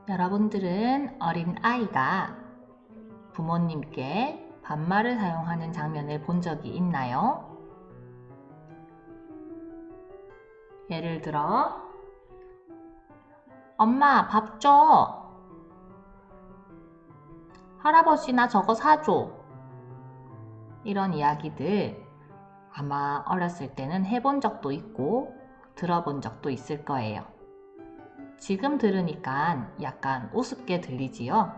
여러분들은 어린 아이가 부모님께 반말을 사용하는 장면을 본 적이 있나요? 예를 들어, 엄마 밥 줘. 할아버지 나 저거 사줘. 이런 이야기들 아마 어렸을 때는 해본 적도 있고 들어본 적도 있을 거예요. 지금 들으니까 약간 우습게 들리지요?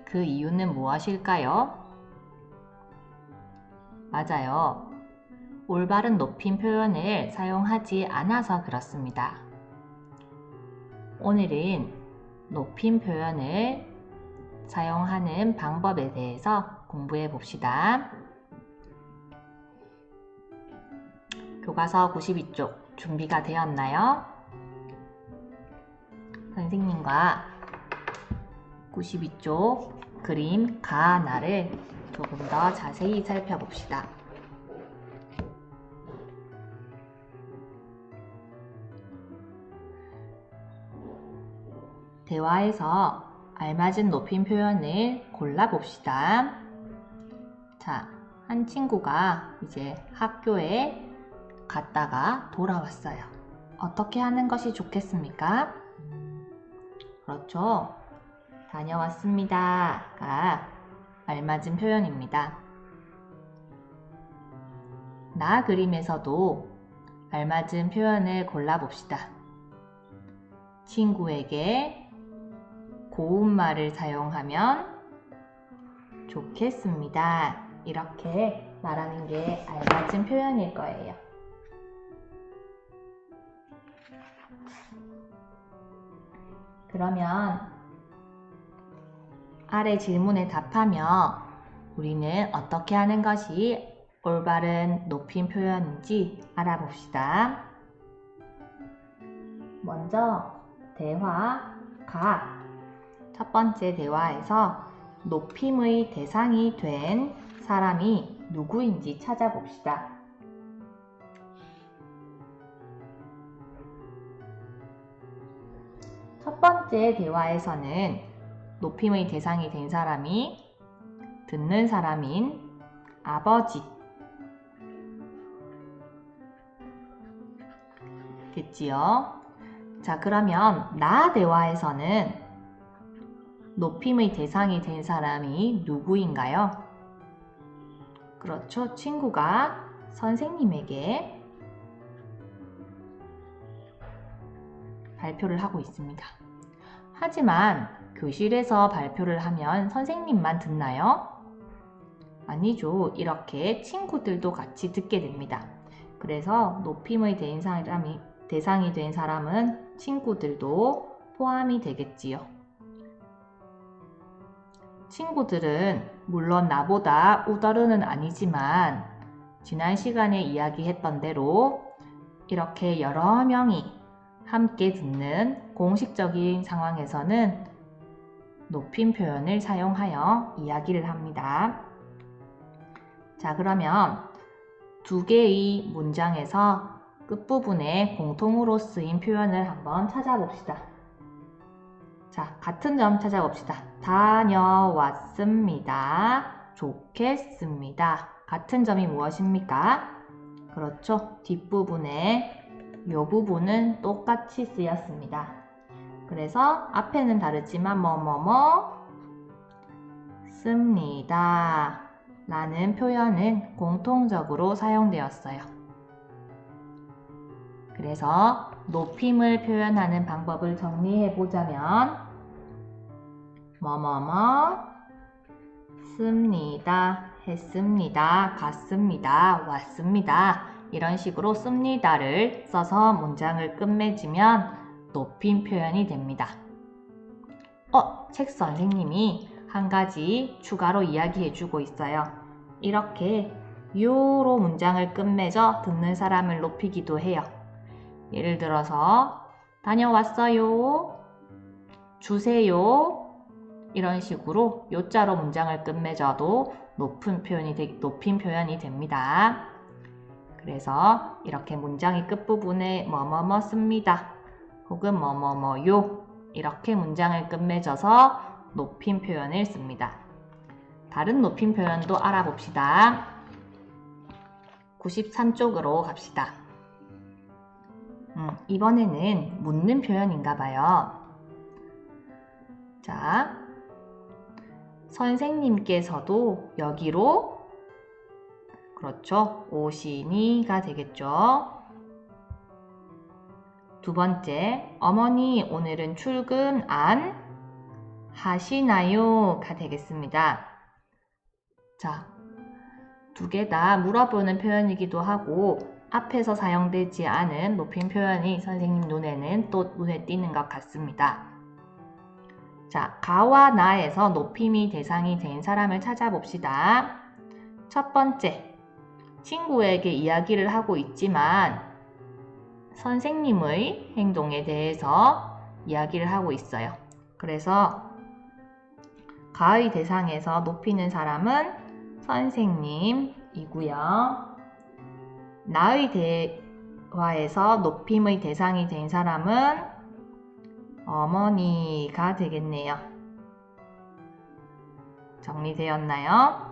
그 이유는 무엇일까요? 맞아요. 올바른 높임 표현을 사용하지 않아서 그렇습니다. 오늘은 높임 표현을 사용하는 방법에 대해서 공부해 봅시다. 교과서 92쪽 준비가 되었나요? 선생님과 92쪽 그림 가나를 조금 더 자세히 살펴봅시다. 대화에서 알맞은 높임 표현을 골라봅시다. 자, 한 친구가 이제 학교에 갔다가 돌아왔어요. 어떻게 하는 것이 좋겠습니까? 그렇죠. 다녀왔습니다가 알맞은 표현입니다. 나 그림에서도 알맞은 표현을 골라봅시다. 친구에게 고운말을 사용하면 좋겠습니다. 이렇게 말하는 게 알맞은 표현일 거예요. 그러면 아래 질문에 답하며 우리는 어떻게 하는 것이 올바른 높임 표현인지 알아봅시다. 먼저 대화 가. 첫 번째 대화에서 높임의 대상이 된 사람이 누구인지 찾아봅시다. 첫 번째 대화에서는 높임의 대상이 된 사람이 듣는 사람인 아버지 됐지요? 자, 그러면 나 대화에서는 높임의 대상이 된 사람이 누구인가요? 그렇죠. 친구가 선생님에게 발표를 하고 있습니다. 하지만 교실에서 발표를 하면 선생님만 듣나요? 아니죠. 이렇게 친구들도 같이 듣게 됩니다. 그래서 높임의 대상이 된 사람은 친구들도 포함이 되겠지요. 친구들은 물론 나보다 우더르는 아니지만 지난 시간에 이야기했던 대로 이렇게 여러 명이 함께 듣는 공식적인 상황에서는 높임 표현을 사용하여 이야기를 합니다. 자, 그러면 두 개의 문장에서 끝부분에 공통으로 쓰인 표현을 한번 찾아봅시다. 자, 같은 점 찾아봅시다. 다녀왔습니다. 좋겠습니다. 같은 점이 무엇입니까? 그렇죠. 뒷부분에 이 부분은 똑같이 쓰였습니다. 그래서 앞에는 다르지만 뭐뭐뭐 씁니다 라는 표현은 공통적으로 사용되었어요. 그래서 높임을 표현하는 방법을 정리해보자면 뭐뭐뭐 씁니다, 했습니다, 갔습니다, 왔습니다 이런 식으로 씁니다를 써서 문장을 끝맺으면 높임 표현이 됩니다. 책 선생님이 한 가지 추가로 이야기해주고 있어요. 이렇게 요로 문장을 끝맺어 듣는 사람을 높이기도 해요. 예를 들어서 다녀왔어요, 주세요 이런 식으로 요자로 문장을 끝맺어도 높임 표현이 됩니다. 그래서 이렇게 문장의 끝부분에 뭐뭐뭐 씁니다 혹은 뭐뭐뭐요 이렇게 문장을 끝맺어서 높임 표현을 씁니다. 다른 높임 표현도 알아봅시다. 93쪽으로 갑시다. 이번에는 묻는 표현인가 봐요. 자, 선생님께서도 여기로, 그렇죠, 오시니가 되겠죠. 두 번째, 어머니 오늘은 출근 안 하시나요?가 되겠습니다. 자, 두 개 다 물어보는 표현이기도 하고 앞에서 사용되지 않은 높임 표현이 선생님 눈에는 또 눈에 띄는 것 같습니다. 자, 가와 나에서 높임이 대상이 된 사람을 찾아봅시다. 첫 번째, 친구에게 이야기를 하고 있지만 선생님의 행동에 대해서 이야기를 하고 있어요. 그래서 가의 대상에서 높이는 사람은 선생님이고요. 나의 대화에서 높임의 대상이 된 사람은 어머니가 되겠네요. 정리되었나요?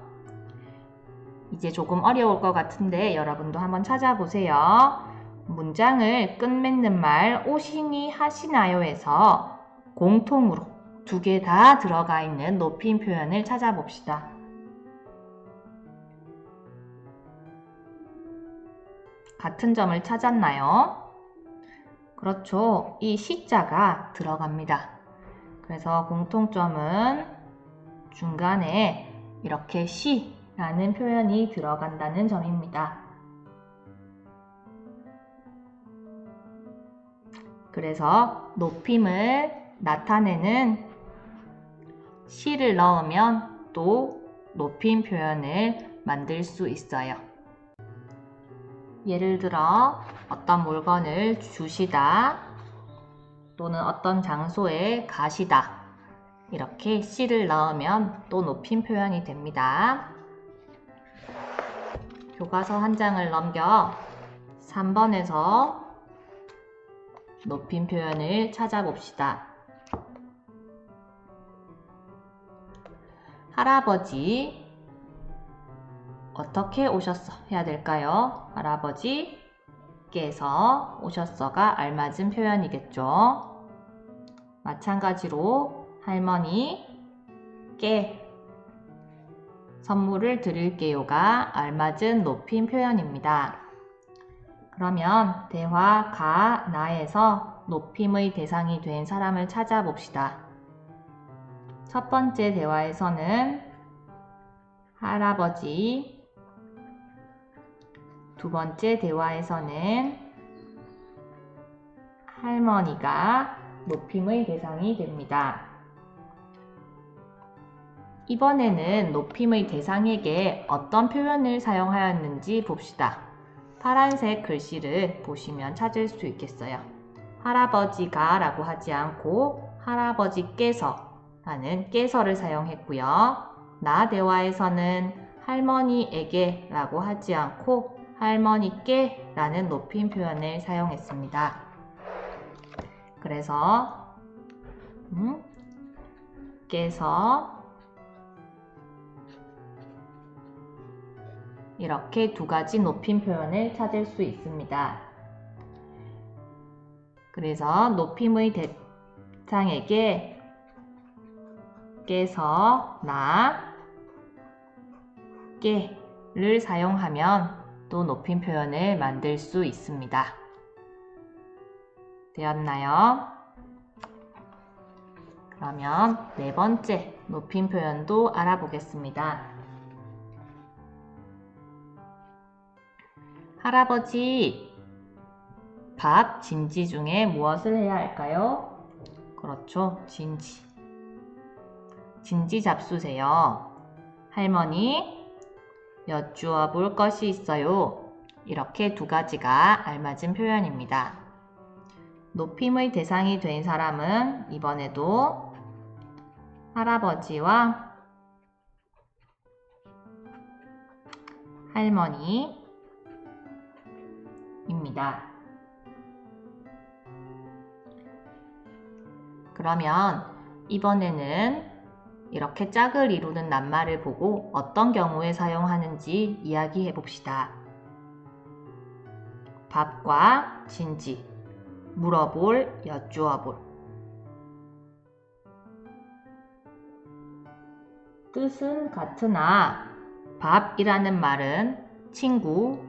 이제 조금 어려울 것 같은데 여러분도 한번 찾아보세요. 문장을 끝맺는 말 오시니 하시나요에서 공통으로 두 개 다 들어가 있는 높임 표현을 찾아봅시다. 같은 점을 찾았나요? 그렇죠. 이 시자가 들어갑니다. 그래서 공통점은 중간에 이렇게 시라는 표현이 들어간다는 점입니다. 그래서 높임을 나타내는 시를 넣으면 또 높임 표현을 만들 수 있어요. 예를 들어 어떤 물건을 주시다 또는 어떤 장소에 가시다 이렇게 시를 넣으면 또 높임 표현이 됩니다. 교과서 한 장을 넘겨 3번에서 높임 표현을 찾아봅시다. 할아버지 어떻게 오셨어? 해야 될까요? 할아버지께서 오셨어가 알맞은 표현이겠죠. 마찬가지로 할머니께 선물을 드릴게요가 알맞은 높임 표현입니다. 그러면 대화 가, 나에서 높임의 대상이 된 사람을 찾아봅시다. 첫 번째 대화에서는 할아버지, 두 번째 대화에서는 할머니가 높임의 대상이 됩니다. 이번에는 높임의 대상에게 어떤 표현을 사용하였는지 봅시다. 파란색 글씨를 보시면 찾을 수 있겠어요. 할아버지가 라고 하지 않고 할아버지께서 라는 께서를 사용했고요. 나 대화에서는 할머니에게 라고 하지 않고 할머니께 라는 높임 표현을 사용했습니다. 그래서 께서 이렇게 두 가지 높임 표현을 찾을 수 있습니다. 그래서 높임의 대상에게 께서, 나, 께를 사용하면 또 높임 표현을 만들 수 있습니다. 되었나요? 그러면 네 번째 높임 표현도 알아보겠습니다. 할아버지, 밥, 진지 중에 무엇을 해야 할까요? 그렇죠, 진지. 진지 잡수세요. 할머니, 여쭈어 볼 것이 있어요. 이렇게 두 가지가 알맞은 표현입니다. 높임의 대상이 된 사람은 이번에도 할아버지와 할머니입니다. 그러면 이번에는 이렇게 짝을 이루는 낱말을 보고 어떤 경우에 사용하는지 이야기해 봅시다. 밥과 진지, 물어볼, 여쭈어볼. 뜻은 같으나 밥이라는 말은 친구,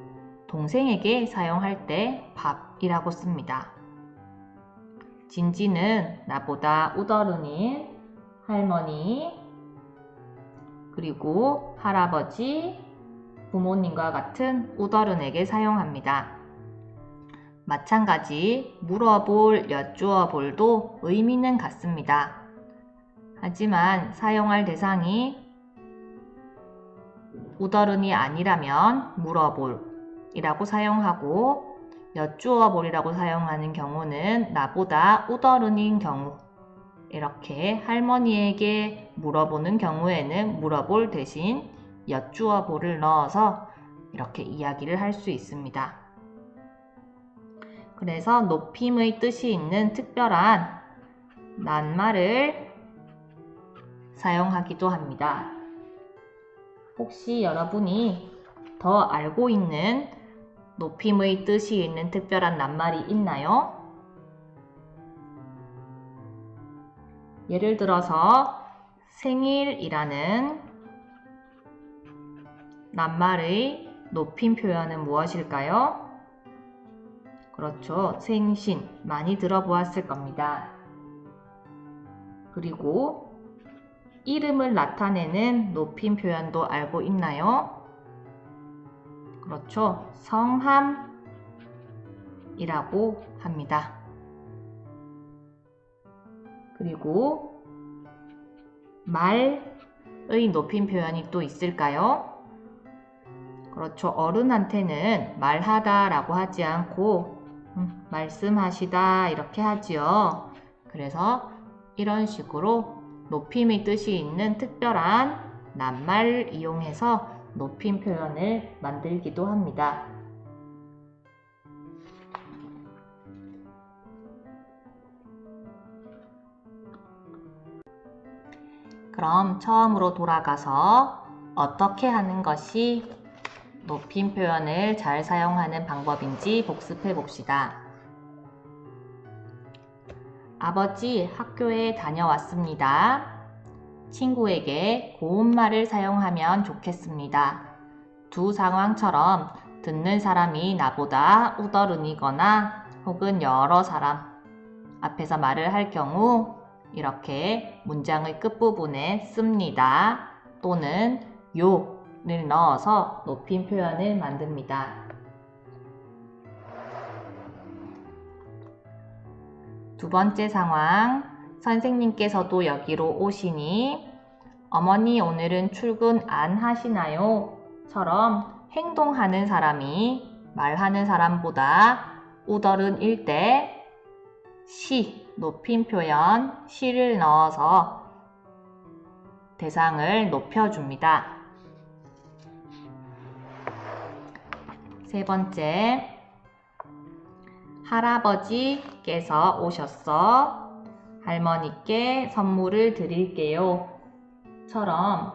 동생에게 사용할 때 밥이라고 씁니다. 진지는 나보다 우더른인 할머니, 그리고 할아버지, 부모님과 같은 우더른에게 사용합니다. 마찬가지 물어볼, 여쭈어볼도 의미는 같습니다. 하지만 사용할 대상이 우더른이 아니라면 물어볼이라고 사용하고 여쭈어볼이라고 사용하는 경우는 나보다 우더른인 경우, 이렇게 할머니에게 물어보는 경우에는 물어볼 대신 여쭈어볼을 넣어서 이렇게 이야기를 할 수 있습니다. 그래서 높임의 뜻이 있는 특별한 낱말을 사용하기도 합니다. 혹시 여러분이 더 알고 있는 높임의 뜻이 있는 특별한 낱말이 있나요? 예를 들어서 생일이라는 낱말의 높임 표현은 무엇일까요? 그렇죠. 생신, 많이 들어보았을 겁니다. 그리고 이름을 나타내는 높임 표현도 알고 있나요? 그렇죠. 성함이라고 합니다. 그리고 말의 높임 표현이 또 있을까요? 그렇죠. 어른한테는 말하다 라고 하지 않고 말씀하시다 이렇게 하지요. 그래서 이런 식으로 높임의 뜻이 있는 특별한 낱말을 이용해서 높임 표현을 만들기도 합니다. 그럼 처음으로 돌아가서 어떻게 하는 것이 높임 표현을 잘 사용하는 방법인지 복습해 봅시다. 아버지 학교에 다녀왔습니다. 친구에게 고운말을 사용하면 좋겠습니다. 두 상황처럼 듣는 사람이 나보다 우더른이거나 혹은 여러 사람 앞에서 말을 할 경우 이렇게 문장의 끝부분에 씁니다. 또는 요를 넣어서 높임 표현을 만듭니다. 두 번째 상황, 선생님께서도 여기로 오시니 어머니 오늘은 출근 안 하시나요? 처럼 행동하는 사람이 말하는 사람보다 우더른일 때 시, 높임 표현 시를 넣어서 대상을 높여줍니다. 세 번째, 할아버지께서 오셨어. 할머니께 선물을 드릴게요. 처럼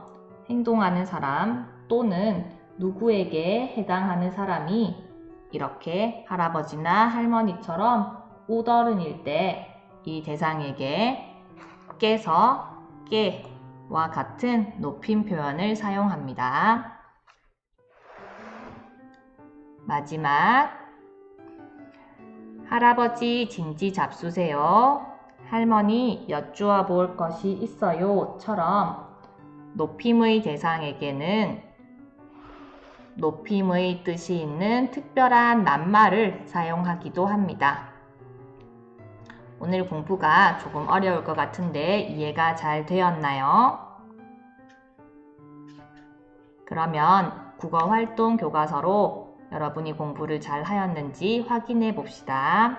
행동하는 사람 또는 누구에게 해당하는 사람이 이렇게 할아버지나 할머니처럼 우더른일 때 이 대상에게 깨서 깨와 같은 높임 표현을 사용합니다. 마지막, 할아버지 진지 잡수세요. 할머니 여쭈어 볼 것이 있어요. 처럼 높임의 대상에게는 높임의 뜻이 있는 특별한 낱말을 사용하기도 합니다. 오늘 공부가 조금 어려울 것 같은데 이해가 잘 되었나요? 그러면 국어활동 교과서로 여러분이 공부를 잘 하였는지 확인해 봅시다.